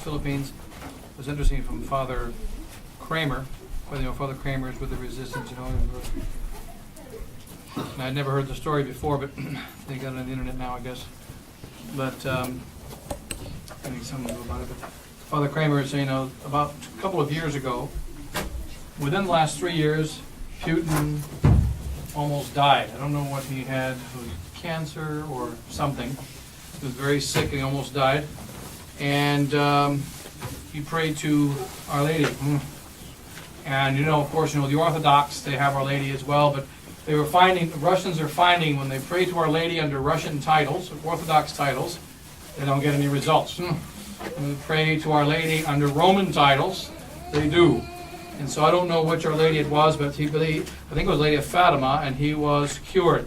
Philippines. It was interesting from Father Kramer. Well, Father Kramer is with the resistance, and I'd never heard the story before, but they got it on the internet now, I guess. But I think something about it. But Father Kramer is saying, about a couple of years ago, within the last 3 years, Putin almost died. I don't know what he had. It was cancer or something. He was very sick and he almost died. And he prayed to Our Lady. And of course, the Orthodox, they have Our Lady as well, but they were finding, the Russians are finding, when they pray to Our Lady under Russian titles, Orthodox titles, they don't get any results. When they pray to Our Lady under Roman titles, they do. And so I don't know which Our Lady it was, but he believed, I think it was Lady of Fatima, and he was cured.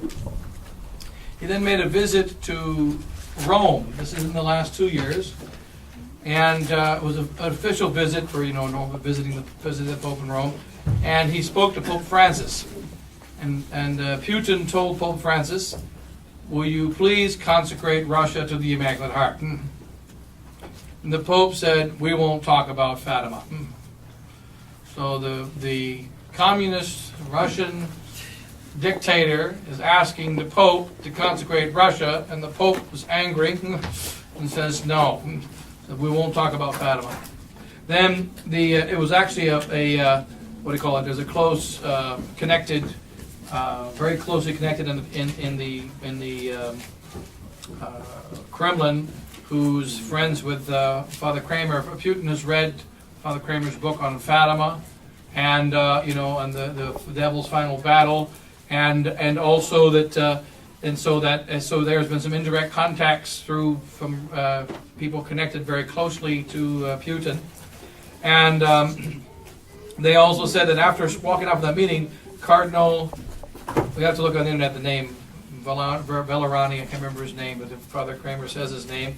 He then made a visit to Rome. This is in the last 2 years. And it was an official visit for, normal visiting the Pope in Rome. And he spoke to Pope Francis. And Putin told Pope Francis, "Will you please consecrate Russia to the Immaculate Heart?" And the Pope said, "We won't talk about Fatima." So the communist Russian dictator is asking the Pope to consecrate Russia, and the Pope was angry and says, "No, we won't talk about Fatima." Then it was actually a what do you call it? There's a close connected, very closely connected in the Kremlin, who's friends with Father Kramer. Putin has read Father Kramer's book on Fatima, and and the Devil's Final Battle, and also that. So there's been some indirect contacts from people connected very closely to Putin, and they also said that after walking off that meeting, Cardinal, we have to look on the internet the name, Vellerani, I can't remember his name, but if Father Kramer says his name,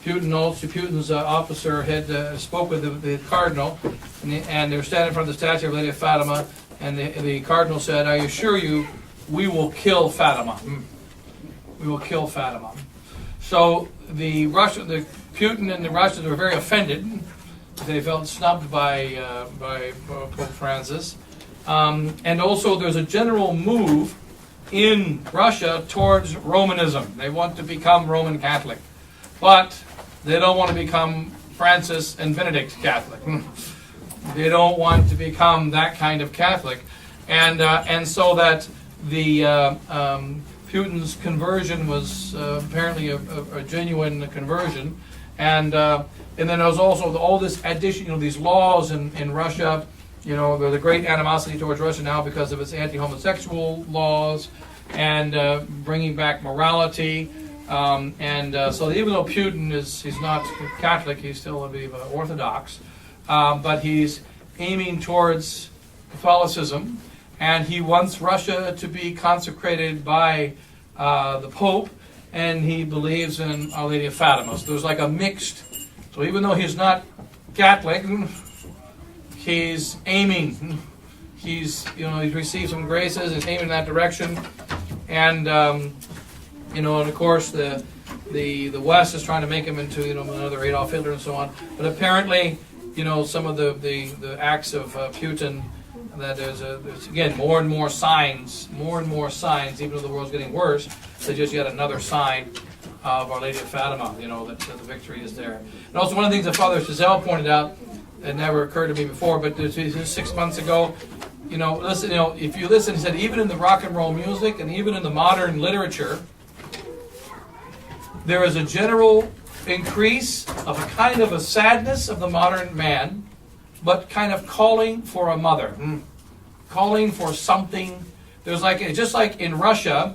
Putin's officer had spoke with the Cardinal, and they were standing in front of the statue of Lady of Fatima, and the Cardinal said, "I assure you, we will kill Fatima. We will kill Fatima." So Putin and the Russians were very offended. They felt snubbed by Pope Francis. And also there's a general move in Russia towards Romanism. They want to become Roman Catholic. But they don't want to become Francis and Benedict Catholic. They don't want to become that kind of Catholic. And so that the Putin's conversion was apparently a genuine conversion, and then there was also all this addition, these laws in Russia. There's a great animosity towards Russia now because of its anti-homosexual laws and bringing back morality. So even though Putin he's not Catholic, he's still a bit of Orthodox, but he's aiming towards Catholicism. And he wants Russia to be consecrated by the Pope, and he believes in Our Lady of Fatima. So there's like a mixed. So even though he's not Catholic, he's aiming. He's received some graces. He's aiming in that direction, and and of course the West is trying to make him into another Adolf Hitler and so on. But apparently, some of the acts of Putin. That there's again more and more signs, even though the world's getting worse, there's just yet another sign of Our Lady of Fatima, that the victory is there. And also one of the things that Father Chazelle pointed out, that never occurred to me before, but 6 months ago, listen, if you listen, he said, even in the rock and roll music and even in the modern literature, there is a general increase of a kind of a sadness of the modern man, but kind of calling for a mother, calling for something. There's just like in Russia,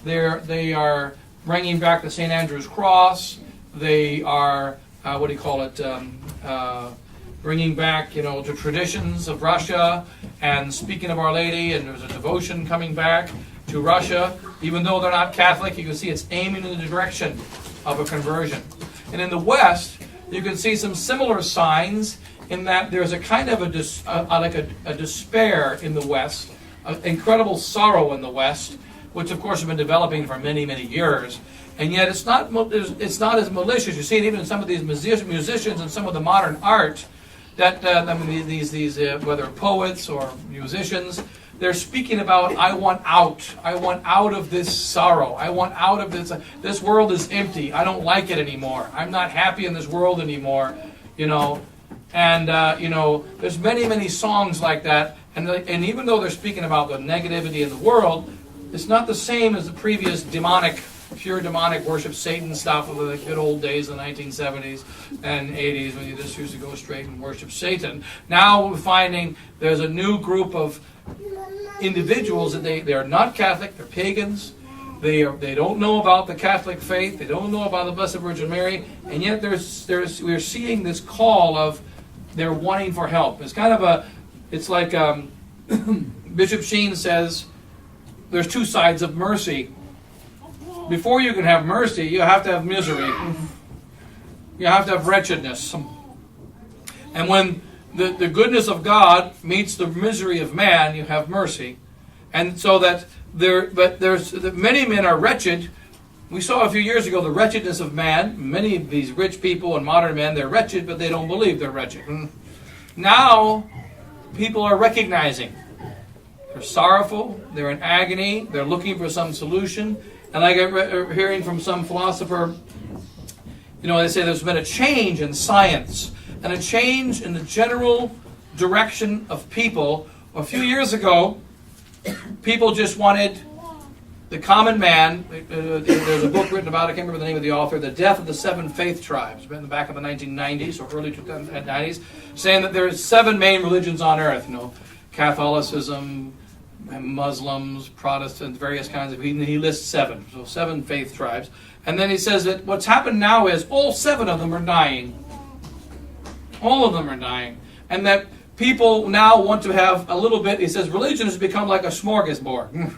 they are bringing back the St. Andrew's Cross. They are bringing back the traditions of Russia and speaking of Our Lady. And there's a devotion coming back to Russia, even though they're not Catholic. You can see it's aiming in the direction of a conversion. And in the West, you can see some similar signs. In that there's a kind of a despair in the West, an incredible sorrow in the West, which of course has been developing for many, many years. And yet it's not as malicious. You see it even in some of these musicians and some of the modern art that these whether poets or musicians, they're speaking about, I want out of this sorrow, I want out of this world is empty, I don't like it anymore, I'm not happy in this world anymore, and there's many songs like that, and even though they're speaking about the negativity in the world, it's not the same as the previous pure demonic worship Satan stuff of the good old days in the 1970s and 80s when you just used to go straight and worship Satan. Now we're finding there's a new group of individuals that they are not Catholic, they're pagans, they don't know about the Catholic faith, they don't know about the Blessed Virgin Mary, and yet we're seeing this call of they're wanting for help. It's kind of it's like Bishop Sheen says, there's two sides of mercy. Before you can have mercy, you have to have misery. You have to have wretchedness. And when the goodness of God meets the misery of man, you have mercy. And so that many men are wretched. We saw a few years ago the wretchedness of man. Many of these rich people and modern men, they're wretched, but they don't believe they're wretched. Now, people are recognizing. They're sorrowful, they're in agony, they're looking for some solution. And like I'm hearing from some philosopher, they say there's been a change in science and a change in the general direction of people. A few years ago, people just wanted the common man. There's a book written about it, I can't remember the name of the author, The Death of the Seven Faith Tribes, in the back of the 1990s or early 2090s, saying that there's 7 main religions on earth, Catholicism, Muslims, Protestants, various kinds of, he lists 7, so 7 faith tribes. And then he says that what's happened now is all 7 of them are dying. All of them are dying. And that people now want to have a little bit, he says, religion has become like a smorgasbord.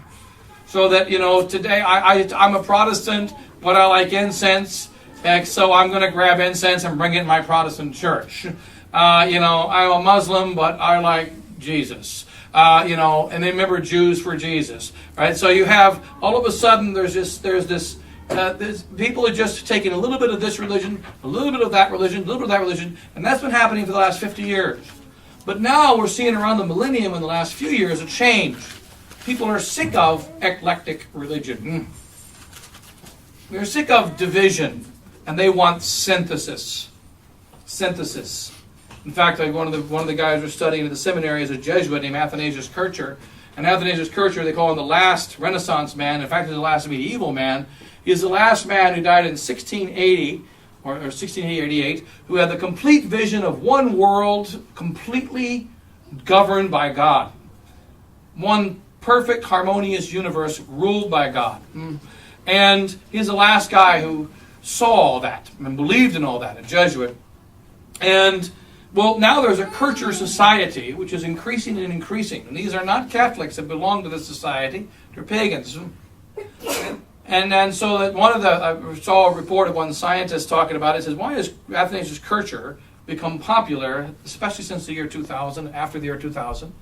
So that, today I'm a Protestant, but I like incense, so I'm going to grab incense and bring it in my Protestant church. I'm a Muslim, but I like Jesus. And they remember Jews for Jesus, right? So you have, all of a sudden, there's this people are just taking a little bit of this religion, a little bit of that religion, a little bit of that religion, and that's been happening for the last 50 years. But now we're seeing around the millennium in the last few years a change. People are sick of eclectic religion. They're sick of division, and they want synthesis. Synthesis. In fact, one of the guys we're studying at the seminary is a Jesuit named Athanasius Kircher. And Athanasius Kircher, they call him the last Renaissance man. In fact, he's the last medieval man. He's the last man who died in 1680 or 1688, who had the complete vision of one world completely governed by God. One perfect, harmonious universe ruled by God. And he's the last guy who saw all that and believed in all that, a Jesuit. And well, now there's a Kircher society, which is increasing and increasing. And these are not Catholics that belong to this society. They're pagans. And so that I saw a report of one scientist talking about it. It says, why has Athanasius Kircher become popular, especially since the year 2000, after the year 2000?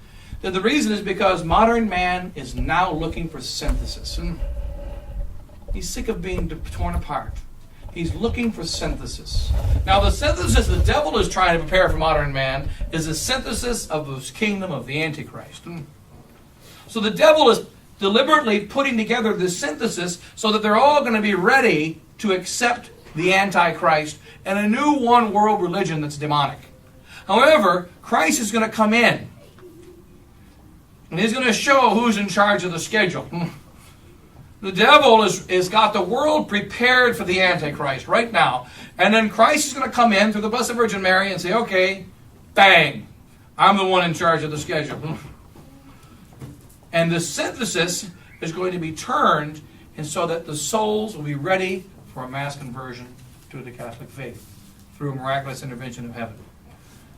That the reason is because modern man is now looking for synthesis. He's sick of being torn apart. He's looking for synthesis. Now, the synthesis the devil is trying to prepare for modern man is a synthesis of the kingdom of the Antichrist. So the devil is deliberately putting together this synthesis so that they're all going to be ready to accept the Antichrist and a new one-world religion that's demonic. However, Christ is going to come in, and he's going to show who's in charge of the schedule. The devil is got the world prepared for the Antichrist right now. And then Christ is going to come in through the Blessed Virgin Mary and say, okay, bang, I'm the one in charge of the schedule. And the synthesis is going to be turned and so that the souls will be ready for a mass conversion to the Catholic faith through a miraculous intervention of heaven.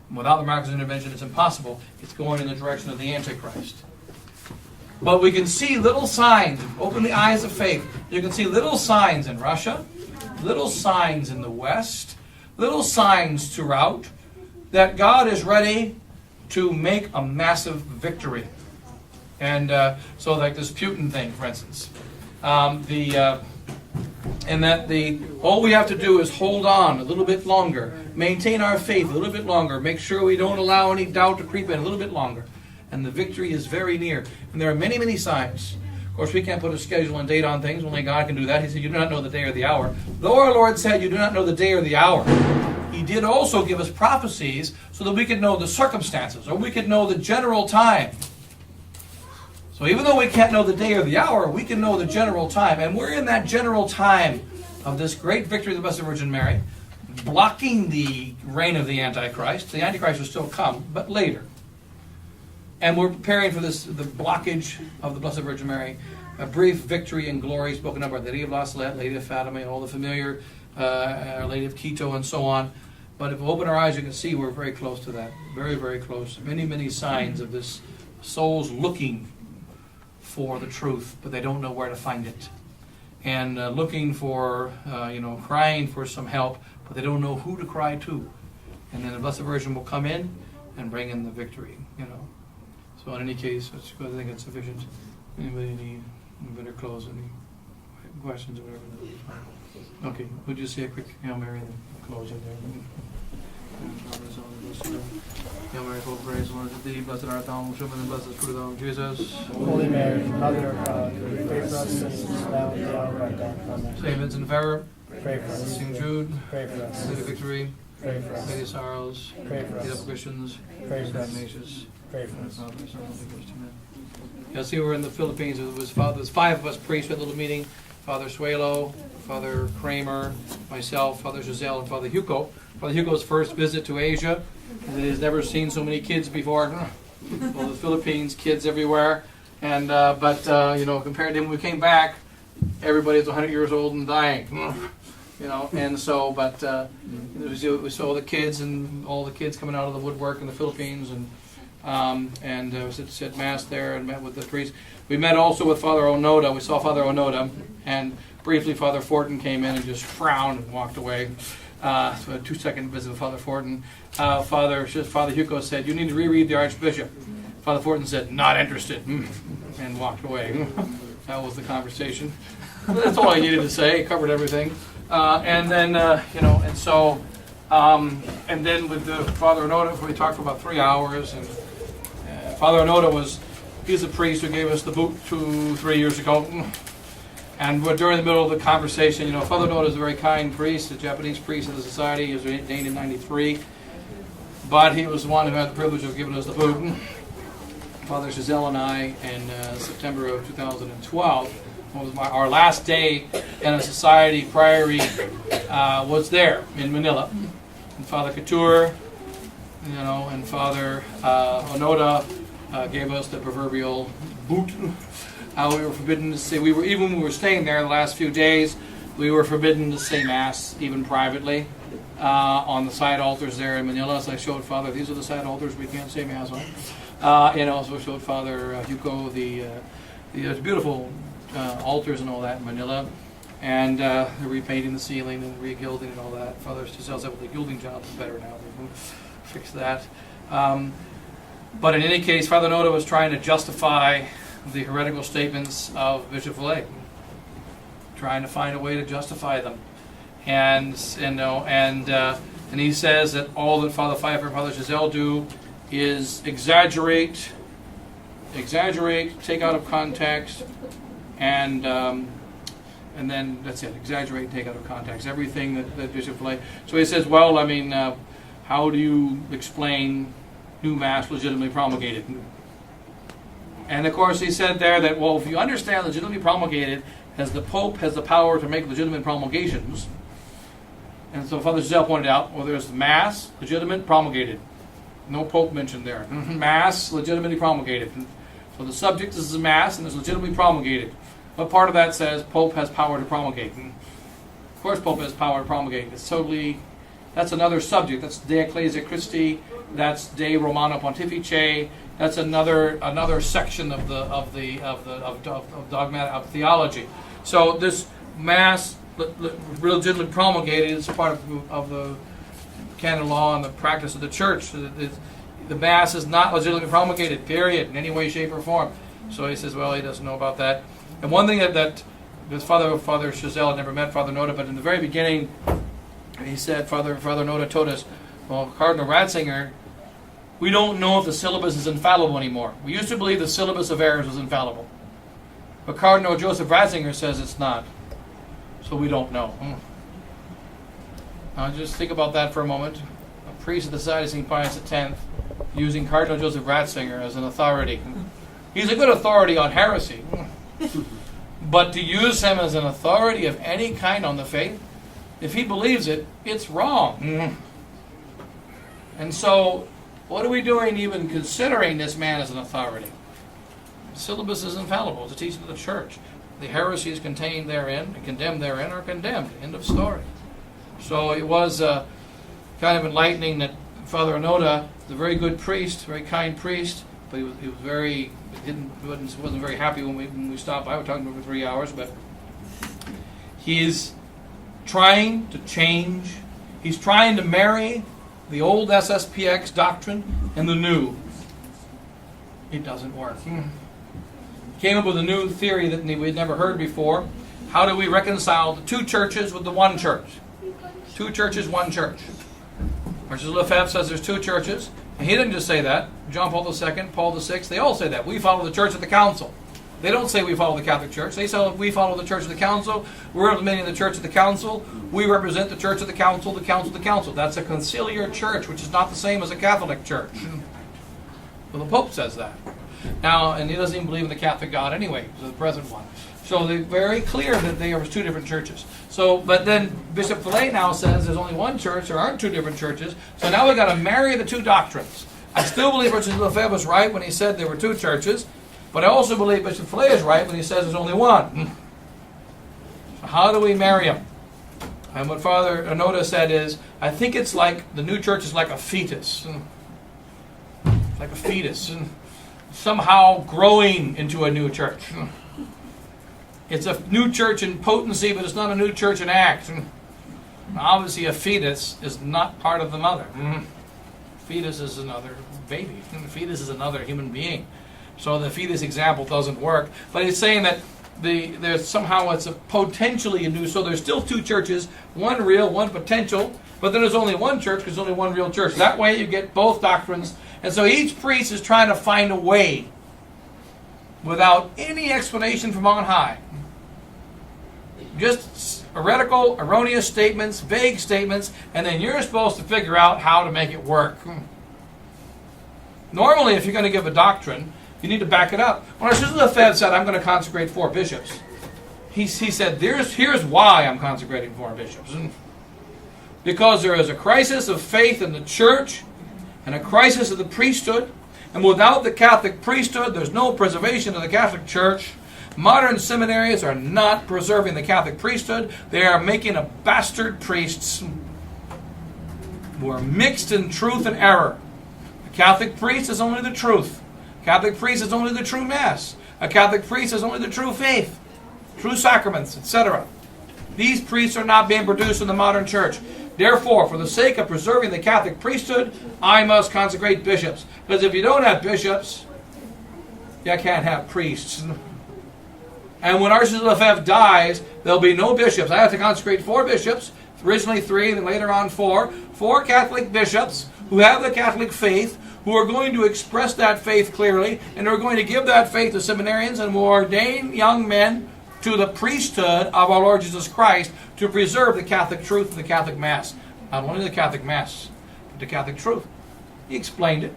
And without the miraculous intervention, it's impossible. It's going in the direction of the Antichrist. But we can see little signs. Open the eyes of faith. You can see little signs in Russia, little signs in the West, little signs throughout that God is ready to make a massive victory. And so like this Putin thing, for instance. And that all we have to do is hold on a little bit longer, maintain our faith a little bit longer, make sure we don't allow any doubt to creep in a little bit longer. And the victory is very near. And there are many, many signs. Of course, we can't put a schedule and date on things. Only God can do that. He said, you do not know the day or the hour. Though our Lord said, you do not know the day or the hour, He did also give us prophecies so that we could know the circumstances, or we could know the general time. So even though we can't know the day or the hour, we can know the general time. And we're in that general time of this great victory of the Blessed Virgin Mary, blocking the reign of the Antichrist. The Antichrist will still come, but later. And we're preparing for the blockage of the Blessed Virgin Mary. A brief victory and glory spoken of by the Lady of La Salette, Lady of Fatima, and all the familiar Our Lady of Quito, and so on. But if we open our eyes, you can see we're very close to that. Very, very close. Many, many signs of this souls looking for the truth, but they don't know where to find it. And looking for, crying for some help, but they don't know who to cry to. And then the Blessed Virgin will come in and bring in the victory, So in any case, I think it's sufficient. Anybody better close? Any questions or whatever? Okay, would you say a quick Hail Mary and then close it there? Hail Mary, full of grace, the Lord is with thee. Blessed art thou amongst women, and blessed is the fruit of thy womb, Jesus. Holy Mary, Mother of God, pray for us sinners, now and at the hour of our death. Amen. Saint Vincent Ferrer, Pray for us. St. Jude, Pray for us. Lady Victory, Pray for us. Lady Sorrows, Pray for Lady us. of Christians, Pray for us. Ignatius. Pray for us. Yes, we were in the Philippines. There's 5 of us priests at a little meeting. Father Suelo, Father Kramer, myself, Father Giselle, and Father Hugo. Father Hugo's first visit to Asia. And he has never seen so many kids before. Well, the Philippines, kids everywhere. And compared to him, when we came back, everybody's 100 years old and dying. And so, but we saw the kids and all the kids coming out of the woodwork in the Philippines, and we said Mass there and met with the priest. We met also with Father Onoda. We saw Father Onoda, and briefly Father Fortin came in and just frowned and walked away. So a 2-second visit with Father Fortin. Father Hugo said, "You need to reread the Archbishop." Father Fortin said, "Not interested," and walked away. That was the conversation. That's all I needed to say. It covered everything. And then with the Father Onoda, we talked for about 3 hours. And Father Onoda he's a priest who gave us the boot 2-3 years ago. And during the middle of the conversation, Father Onoda is a very kind priest, a Japanese priest of the society. He was ordained in '93. But he was the one who had the privilege of giving us the boot. Father Giselle and I, in September of 2012, was our last day in a society priory, was there in Manila. And Father Couture, and Father Onoda gave us the proverbial boot. We were forbidden to say, even when we were staying there the last few days, we were forbidden to say Mass, even privately, on the side altars there in Manila. So I showed Father, these are the side altars we can't say Mass on. So I showed Father Hugo the beautiful altars and all that in Manila, and they're repainting the ceiling and re-gilding and all that. Father Giselle said, well, the gilding job is better now. They fix that. But in any case, Father Noda was trying to justify the heretical statements of Bishop Villay, trying to find a way to justify them, and he says that all that Father Pfeiffer and Father Giselle do is exaggerate, take out of context, and then that's it. Exaggerate, take out of context everything that Bishop Villay. So he says, well, how do you explain new Mass legitimately promulgated? And of course he said there that, well, if you understand legitimately promulgated, as the Pope has the power to make legitimate promulgations, and so Father Giselle pointed out, well, there's Mass, legitimate, promulgated. No Pope mentioned there. Mass, legitimately promulgated. So the subject is the Mass, and it's legitimately promulgated. But part of that says Pope has power to promulgate. And of course Pope has power to promulgate. That's another subject. That's De Ecclesia Christi. That's De Romano Pontifice. That's another section of dogmatic of theology. So this Mass legitimately promulgated is part of the canon law and the practice of the Church. The Mass is not legitimately promulgated, period, in any way, shape, or form. So he says, well, he doesn't know about that. And one thing that Because Father Chazelle had never met Father Noda, but in the very beginning, he said, Father Noda told us, well, Cardinal Ratzinger, we don't know if the syllabus is infallible anymore. We used to believe the syllabus of errors was infallible. But Cardinal Joseph Ratzinger says it's not. So we don't know. Now just think about that for a moment. A priest at the side of St. Pius X using Cardinal Joseph Ratzinger as an authority. He's a good authority on heresy. But to use him as an authority of any kind on the faith, if he believes it, it's wrong. And so, what are we doing even considering this man as an authority? The syllabus is infallible. It's a teaching of the church. The heresies contained therein and condemned therein are condemned. End of story. So it was kind of enlightening that Father Onoda, the very good priest, very kind priest, but he was very wasn't very happy when we stopped by. We were talking to him for 3 hours, but he's trying to change. He's trying to marry the old SSPX doctrine and the new. It doesn't work. He came up with a new theory that we'd never heard before. How do we reconcile the two churches with the one church? Two churches, one church. Archbishop Lefebvre says there's two churches. And he didn't just say that. John Paul II, Paul VI, they all say that. We follow the church of the council. They don't say we follow the Catholic Church. They say we follow the church of the council. We're implementing the church of the council. We represent the church of the council, the council of the council. That's a conciliar church, which is not the same as a Catholic church. Well, the Pope says that. Now, and he doesn't even believe in the Catholic God anyway, the present one. So they're very clear that there was two different churches. So, but then Bishop Fillet now says there's only one church, there aren't two different churches. So now we've got to marry the two doctrines. I still believe Bishop Lefebvre was right when he said there were two churches, but I also believe Bishop Fillet is right when he says there's only one. So how do we marry them? And what Father Onoda said is, I think it's like the new church is like a fetus. Like a fetus. Somehow growing into a new church. It's a new church in potency, but it's not a new church in act. Obviously, a fetus is not part of the mother. Fetus is another baby. The fetus is another human being. So the fetus example doesn't work. But he's saying that there's somehow it's a potentially a new. So there's still two churches, one real, one potential. But then there's only one church because there's only one real church. That way you get both doctrines. And so each priest is trying to find a way without any explanation from on high. Just heretical, erroneous statements, vague statements, and then you're supposed to figure out how to make it work. Normally, if you're going to give a doctrine, you need to back it up. When Archbishop Lefebvre said, I'm going to consecrate 4 bishops, he said, here's why I'm consecrating 4 bishops. Because there is a crisis of faith in the church and a crisis of the priesthood, and without the Catholic priesthood, there's no preservation of the Catholic Church. Modern seminaries are not preserving the Catholic priesthood. They are making a bastard priests who are mixed in truth and error. A Catholic priest is only the truth. A Catholic priest is only the true Mass. A Catholic priest is only the true faith, true sacraments, etc. These priests are not being produced in the modern church. Therefore, for the sake of preserving the Catholic priesthood, I must consecrate bishops. Because if you don't have bishops, you can't have priests. And when Archbishop Lefebvre dies, there'll be no bishops. I have to consecrate 4 bishops, originally 3, then later on 4. 4 Catholic bishops who have the Catholic faith, who are going to express that faith clearly, and are going to give that faith to seminarians and will ordain young men to the priesthood of our Lord Jesus Christ to preserve the Catholic truth and the Catholic Mass. Not only the Catholic Mass, but the Catholic truth. He explained it.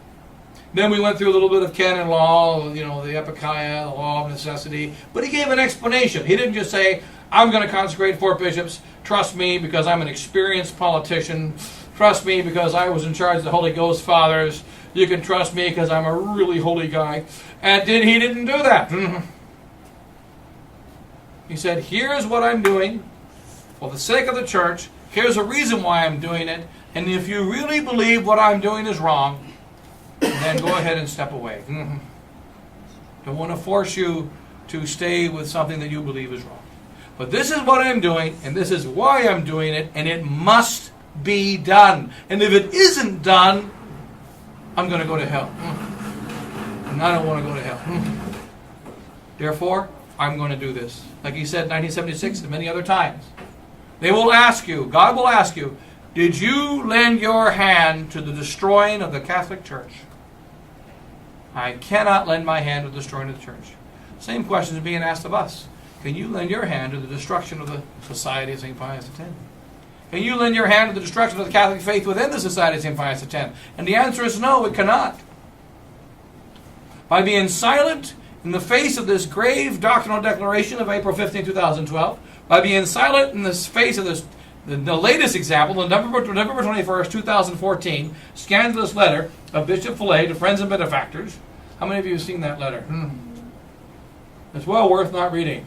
Then we went through a little bit of canon law, the Epikeia, the law of necessity. But he gave an explanation. He didn't just say, I'm going to consecrate 4 bishops. Trust me because I'm an experienced politician. Trust me because I was in charge of the Holy Ghost Fathers. You can trust me because I'm a really holy guy. And he didn't do that. He said, here's what I'm doing for the sake of the church. Here's a reason why I'm doing it. And if you really believe what I'm doing is wrong, then go ahead and step away. Don't want to force you to stay with something that you believe is wrong. But this is what I'm doing, and this is why I'm doing it, and it must be done. And if it isn't done, I'm going to go to hell. And I don't want to go to hell. Therefore, I'm going to do this. Like he said in 1976 and many other times. They will ask you, God will ask you, did you lend your hand to the destroying of the Catholic Church? I cannot lend my hand to the destroying of the church. Same question is being asked of us. Can you lend your hand to the destruction of the Society of St. Pius X? Can you lend your hand to the destruction of the Catholic faith within the Society of St. Pius X? And the answer is no, it cannot. By being silent in the face of this grave doctrinal declaration of April 15, 2012, by being silent in the face of this, the latest example, the November 21st, 2014, scandalous letter of Bishop Fillet to friends and benefactors. How many of you have seen that letter? It's well worth not reading.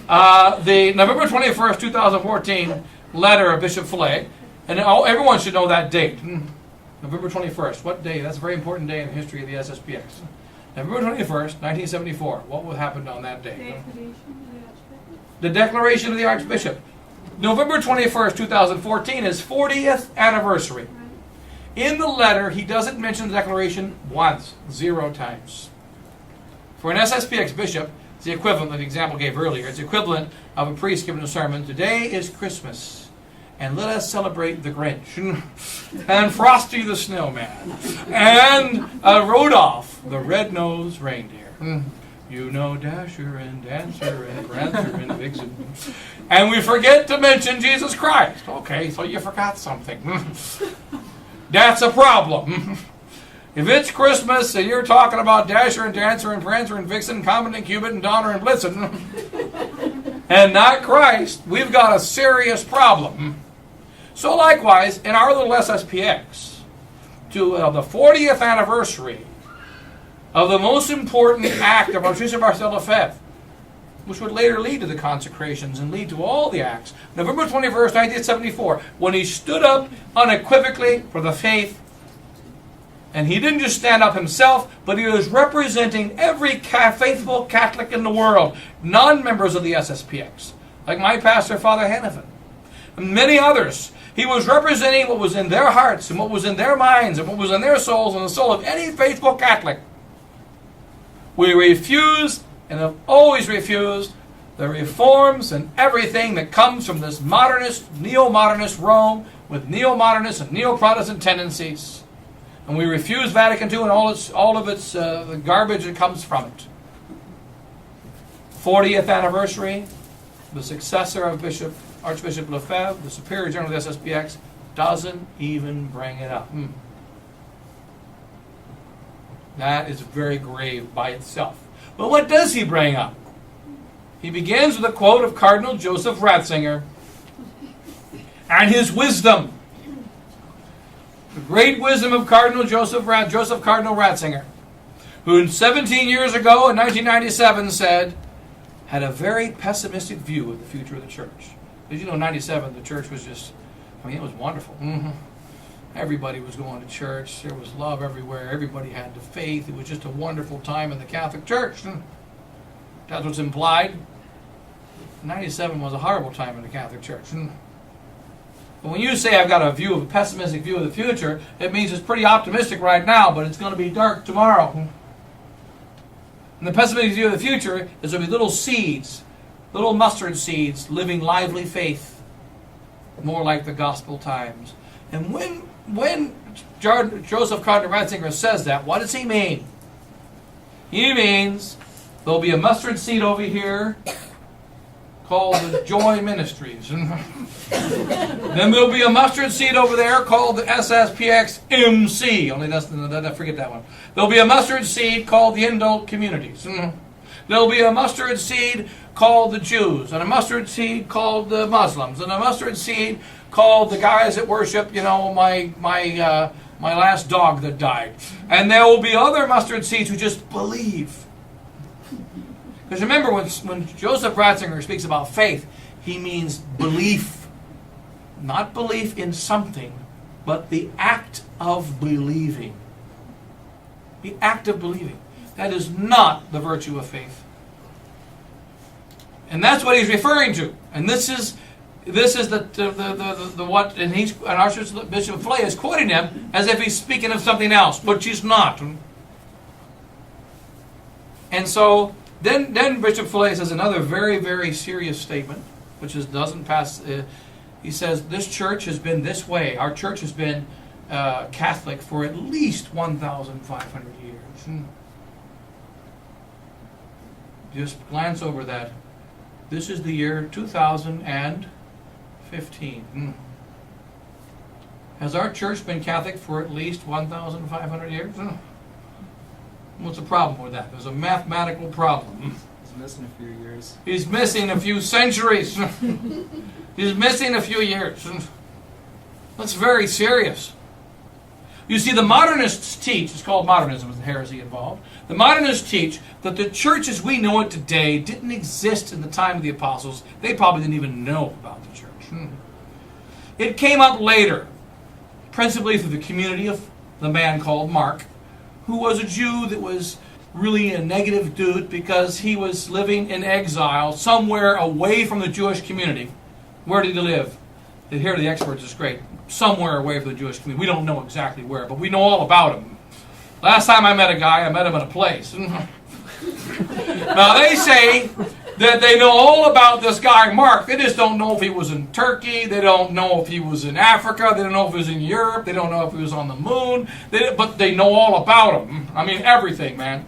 The November 21st, 2014 letter of Bishop Fillet, and everyone should know that date. November 21st. What day? That's a very important day in the history of the SSPX. November 21st, 1974. What happened on that day? The Declaration of the Archbishop. November 21st, 2014 is 40th anniversary. In the letter, he doesn't mention the declaration once, 0 times. For an SSPX bishop, it's the equivalent of the example I gave earlier. It's the equivalent of a priest giving a sermon. Today is Christmas, and let us celebrate the Grinch, and Frosty the Snowman, and Rudolph the Red-Nosed Reindeer. You know Dasher and Dancer and Prancer and Vixen. And we forget to mention Jesus Christ. Okay, so you forgot something. That's a problem. If it's Christmas and you're talking about Dasher and Dancer and Prancer and Vixen, Comet and Cupid and Donner and Blitzen, and not Christ, we've got a serious problem. So likewise, in our little SSPX, to the 40th anniversary of the most important act of Archbishop Marcel Lefebvre, which would later lead to the consecrations and lead to all the acts, November 21st, 1974, when he stood up unequivocally for the faith. And he didn't just stand up himself, but he was representing every faithful Catholic in the world, non-members of the SSPX, like my pastor, Father Hannafin, and many others. He was representing what was in their hearts and what was in their minds and what was in their souls and the soul of any faithful Catholic. We refused and have always refused the reforms and everything that comes from this modernist, neo-modernist Rome with neo-modernist and neo-Protestant tendencies. And we refuse Vatican II and all of its the garbage that comes from it. 40th anniversary, the successor of Archbishop Lefebvre, the Superior General of the SSPX, doesn't even bring it up. That is very grave by itself. But what does he bring up? He begins with a quote of Cardinal Joseph Ratzinger and his wisdom. The great wisdom of Cardinal Joseph Cardinal Ratzinger, who 17 years ago in 1997 had a very pessimistic view of the future of the church. Because in 97 the church was just, it was wonderful. Everybody was going to church. There was love everywhere. Everybody had the faith. It was just a wonderful time in the Catholic Church. That's what's implied. 97 was a horrible time in the Catholic Church. But when you say I've got a pessimistic view of the future, it means it's pretty optimistic right now, but it's going to be dark tomorrow. And the pessimistic view of the future is there'll be little seeds, little mustard seeds, living lively faith, more like the gospel times. And when Joseph Cardinal Ratzinger says that, what does he mean? He means there'll be a mustard seed over here called the Joy Ministries. Then there'll be a mustard seed over there called the SSPX MC. Only I forget that one. There'll be a mustard seed called the Indult Communities. There'll be a mustard seed called the Jews, and a mustard seed called the Muslims, and a mustard seed called the guys that worship, my last dog that died. And there will be other mustard seeds who just believe. Because remember, when Joseph Ratzinger speaks about faith, he means belief. Not belief in something, but the act of believing. The act of believing. That is not the virtue of faith. And that's what he's referring to. And this is the what, and Archbishop Fillet is quoting him as if he's speaking of something else, which he's not. And so Then Bishop Fillet says another very, very serious statement, which doesn't pass. He says, this church has been this way. Our church has been Catholic for at least 1,500 years. Just glance over that. This is the year 2015. Has our church been Catholic for at least 1,500 years? What's the problem with that? There's a mathematical problem. He's missing a few years. He's missing a few centuries. He's missing a few years. That's very serious. You see, the modernists teach, it's called modernism with the heresy involved. The modernists teach that the church as we know it today didn't exist in the time of the apostles. They probably didn't even know about the church. It came up later, principally through the community of the man called Mark, who was a Jew that was really a negative dude because he was living in exile somewhere away from the Jewish community. Where did he live? Here are the experts, it's great. Somewhere away from the Jewish community. We don't know exactly where, but we know all about him. Last time I met a guy, I met him in a place. Now they say that they know all about this guy Mark. They just don't know if he was in Turkey. They don't know if he was in Africa. They don't know if he was in Europe. They don't know if he was on the moon. But they know all about him. I mean, everything, man.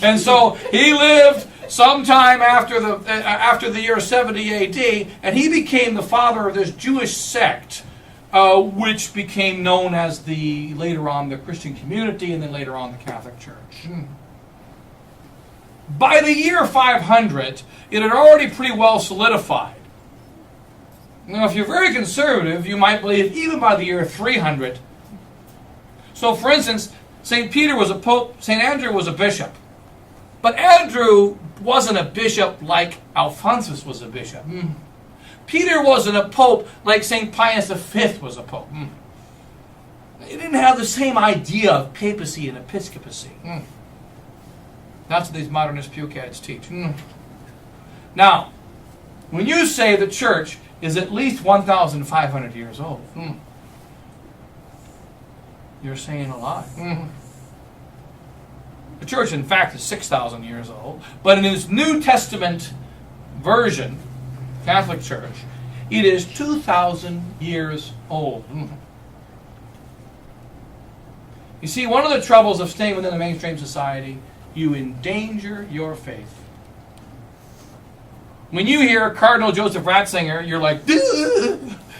And so he lived sometime after the year 70 A.D., and he became the father of this Jewish sect, which became known as later on the Christian community, and then later on the Catholic Church. By the year 500, it had already pretty well solidified. Now, if you're very conservative, you might believe even by the year 300. So, for instance, St. Peter was a pope, St. Andrew was a bishop. But Andrew wasn't a bishop like Alphonsus was a bishop. Peter wasn't a pope like St. Pius V was a pope. They didn't have the same idea of papacy and episcopacy. That's what these modernist pukeheads teach. Now, when you say the church is at least 1,500 years old, you're saying a lie. The church, in fact, is 6,000 years old. But in its New Testament version, Catholic Church, it is 2,000 years old. You see, one of the troubles of staying within the mainstream society, you endanger your faith. When you hear Cardinal Joseph Ratzinger, you're like, duh!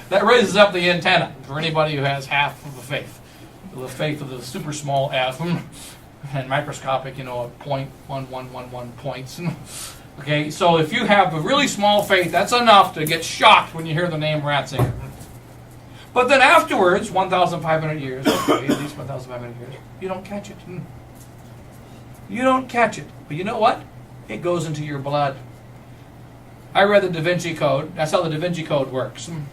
That raises up the antenna for anybody who has half of the faith. The faith of the super small f. And microscopic, 0.1111 points. Okay, so if you have a really small faith, that's enough to get shocked when you hear the name Ratzinger. But then afterwards, 1,500 years, okay, at least 1,500 years, you don't catch it. You don't catch it. But you know what? It goes into your blood. I read the Da Vinci Code. That's how the Da Vinci Code works. In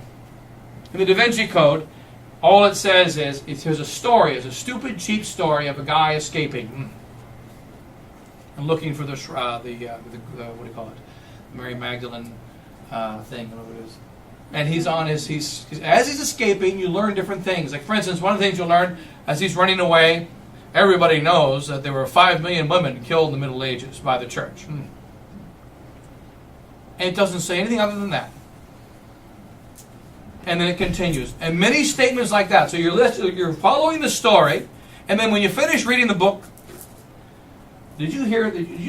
the Da Vinci Code, all it says is, here's a story, it's a stupid, cheap story of a guy escaping and looking for the what do you call it, Mary Magdalene thing, whatever it is. And as he's escaping, you learn different things. Like, for instance, one of the things you'll learn as he's running away, everybody knows that there were 5 million women killed in the Middle Ages by the church. And it doesn't say anything other than that. And then it continues. And many statements like that. So you're following the story, and then when you finish reading the book, did you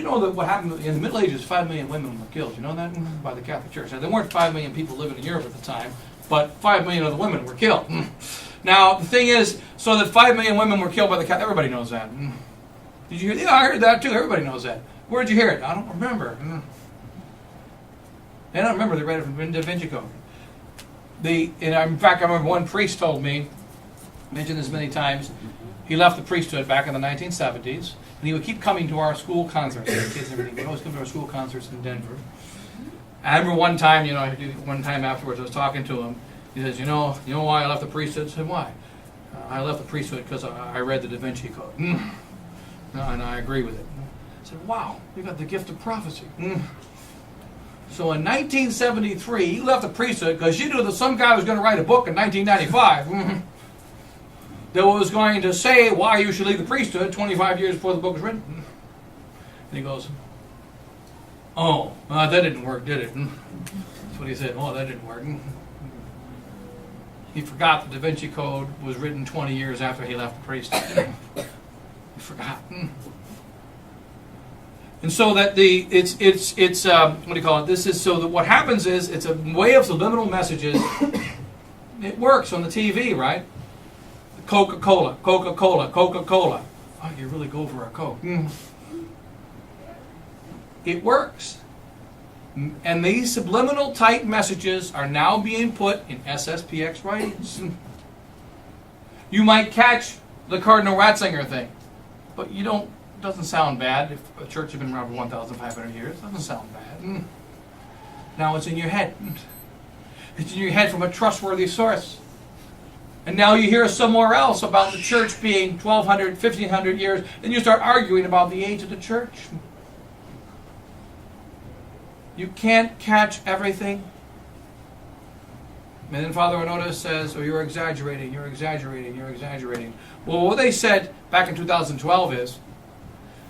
know that what happened in the Middle Ages, 5 million women were killed? You know that? By the Catholic Church. Now, there weren't 5 million people living in Europe at the time, but 5 million of the women were killed. Now, the thing is, so that 5 million women were killed by the Catholic, everybody knows that. Did you hear that? Yeah, I heard that too. Everybody knows that. Where did you hear it? I don't remember. I don't remember. They read it from the Da Vinci Code. In fact, I remember one priest told me, mentioned this many times, he left the priesthood back in the 1970s, and he would keep coming to our school concerts. The kids and everything would always come to our school concerts in Denver. I remember one time, one time afterwards, I was talking to him. He says, you know why I left the priesthood? I said, why? I left the priesthood because I read the Da Vinci Code. And I agree with it. I said, wow, you got the gift of prophecy. So in 1973, you left the priesthood because you knew that some guy was going to write a book in 1995 that was going to say why you should leave the priesthood 25 years before the book was written. And he goes, Oh, that didn't work, did it? That's what he said. Oh, that didn't work. He forgot the Da Vinci Code was written 20 years after he left the priesthood. He forgot. And so that it's what do you call it? This is so that what happens is it's a way of subliminal messages. It works on the TV, right? Coca-Cola, Coca-Cola, Coca-Cola. Oh, you really go for a Coke. It works. And these subliminal type messages are now being put in SSPX writings. You might catch the Cardinal Ratzinger thing, but you don't. Doesn't sound bad. If a church has been around for 1,500 years, it doesn't sound bad. Now it's in your head. It's in your head from a trustworthy source. And now you hear somewhere else about the church being 1,200, 1,500 years, and you start arguing about the age of the church. You can't catch everything. And then Father Onoda says, oh, you're exaggerating, you're exaggerating, you're exaggerating. Well, what they said back in 2012 is,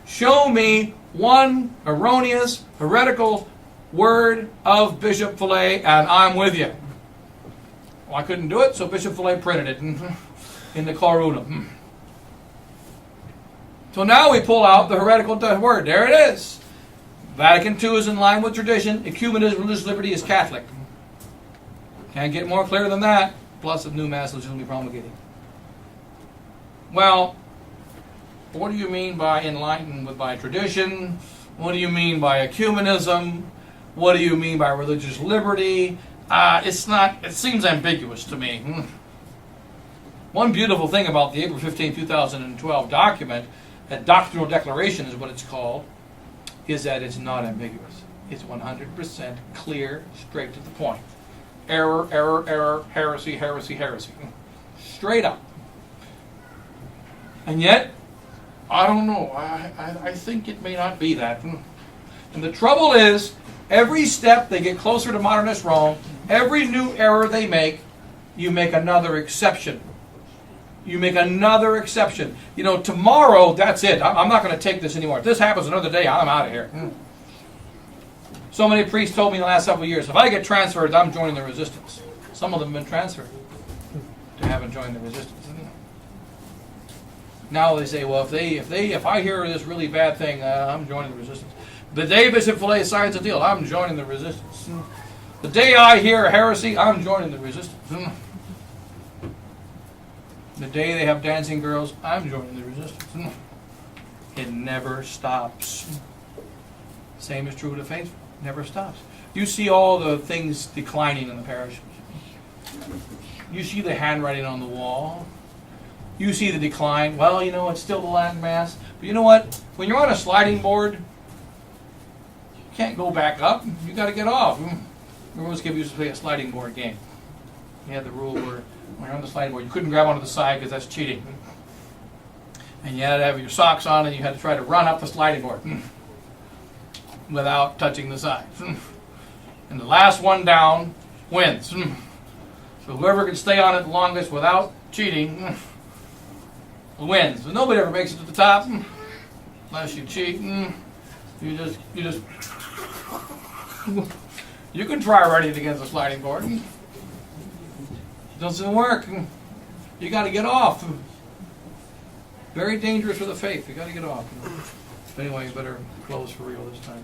show me one erroneous, heretical word of Bishop Fillet, and I'm with you. Well, I couldn't do it, so Bishop Fillet printed it in the Claruna. So now we pull out the heretical word. There it is. Vatican II is in line with tradition. Ecumenism, religious liberty is Catholic. Can't get more clear than that. Plus the new mass legitimately promulgating. Well, what do you mean by enlightened with by tradition? What do you mean by ecumenism? What do you mean by religious liberty? It's not. It seems ambiguous to me. One beautiful thing about the April 15, 2012 document, a doctrinal declaration is what it's called, is that it's not ambiguous. It's 100% clear, straight to the point. Error, error, error, heresy, heresy, heresy. Straight up. And yet, I don't know. I think it may not be that. And the trouble is, every step they get closer to modernist Rome, every new error they make, you make another exception. You make another exception. You know, tomorrow, that's it. I'm not going to take this anymore. If this happens another day, I'm out of here. So many priests told me in the last several years, if I get transferred, I'm joining the resistance. Some of them have been transferred to haven't joined the resistance. Now they say, well, if I hear this really bad thing, I'm joining the resistance. The day Bishop Fillet signs a deal, I'm joining the resistance. The day I hear heresy, I'm joining the resistance. The day they have dancing girls, I'm joining the resistance. It never stops. Same is true of the faithful. Never stops. You see all the things declining in the parish. You see the handwriting on the wall. You see the decline. Well, you know, it's still the Latin Mass. But you know what? When you're on a sliding board, you can't go back up. You got to get off. We always used to play a sliding board game. You had the rule where when you're on the sliding board, you couldn't grab onto the side because that's cheating. And you had to have your socks on, and you had to try to run up the sliding board without touching the side. And the last one down wins. So whoever can stay on it the longest without cheating wins. But nobody ever makes it to the top unless you cheat. You just you can try running it against a sliding board. It doesn't work. You got to get off. Very dangerous for the faith. You got to get off. But anyway, you better close for real this time.